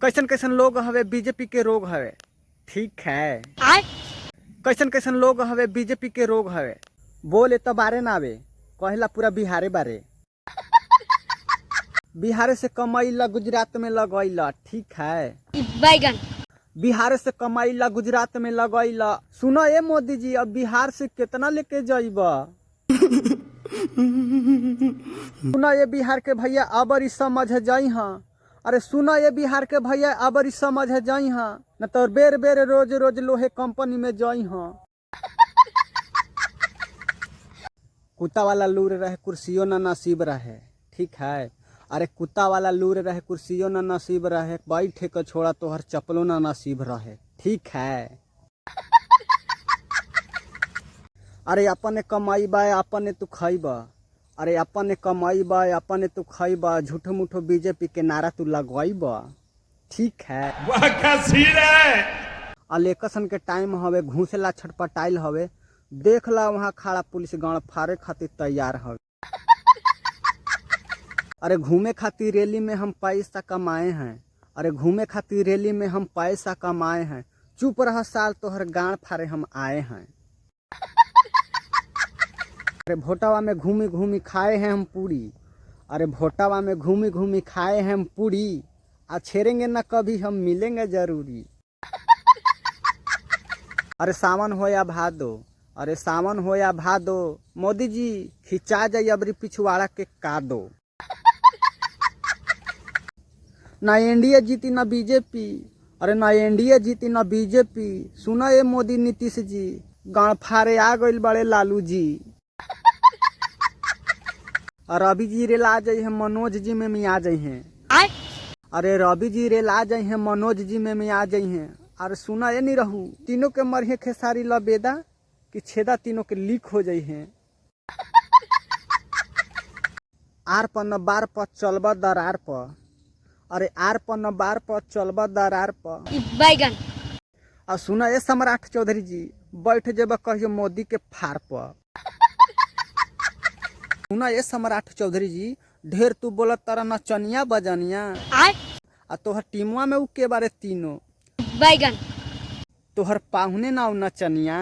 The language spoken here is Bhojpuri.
कैसन कैसन लोग हवे बीजेपी के रोग हवे। ठीक है। कैसन कैसन लोग हवे बीजेपी के रोग हवे। बोले तो बारे ना आवे, कहला पूरा बिहारे बारे। बिहार से कमाईला गुजरात में लगैला। ठीक है। बैगन बिहार से कमाईला गुजरात में लगैला। सुनो ए मोदी जी, अब बिहार से कितना लेके जाइबा। सुनो ये बिहार के भैया अबर ई समझ जाई हाँ। अरे सुनो ये बिहार के भैया अबर ई समझ जाई हाँ, न तो बेर बेर रोज रोज लोहे कंपनी में जाई हाँ। कुत्ता वाला लूर रहे कुर्सियों न नसीब रहे। ठीक है। अरे कुत्ता वाला लूर रहे कुर्सियों न नसीब रहे, बैठे को छोड़ा तो हर चप्पलों न नसीब रहे। ठीक है। अरे अपने कमाई बा अपने तू खाइबा। अरे अपने कमाई बा अपने तू खाइबा, झूठो मूठो बीजेपी के नारा तू लगवाइबा। ठीक है। इलेक्शन के टाइम हवे, घूसेला छटपटाइल हवे, देख ला वहाँ खड़ा पुलिस गाड़ फाड़े खातिर तैयार हवे। अरे घूमे खातिर रैली में हम पैसा कमाए हैं। अरे घूमे खातिर रैली में हम पैसा कमाए हैं, चुप रह साल तोहर गाड़ फाड़े हम आए हैं। अरे भोटावा में घूमी घूमी खाए हैं हम पूरी। अरे भोटावा में घूमी घूमी खाए हैं हम पूरी, आ छेड़ेंगे न कभी हम मिलेंगे जरूरी। अरे सावन हो या भादो, अरे सावन हो या भादो, मोदी जी खिंचा जाइए अबरी पिछवाड़ा के कादो। ना एनडीए जीती ना बीजेपी। अरे ना एनडीए जीती ना बीजेपी। सुना ये मोदी नीतीश जी, गाड़ फारे आ गइल बड़े लालू जी। रवि जी रेल आ जाई है, मनोज जी में आ जाई हैं। अरे रवि जी रेल आ जाई है, मनोज जी में आ जाई हैं। अरे सुना ये नहीं रहू, तीनों के मरिए खेसारी लबेदा कि छेदा तीनों के लीक हो जाई हैं। आर पर न बार पर चलबा दरार पर। अरे आर पर न बार पर चलबा दरार पर। बैगन और सुना ये सम्राट चौधरी जी, बैठ जेबा कहियो मोदी के फार पर। सुना ये सम्राट चौधरी जी, ढेर तू बोलत तारा नचनिया बजनिया। आ तोहर टीमुआ में उ के बारे तीनों बैगन तोहर पाहुने ना नचनिया।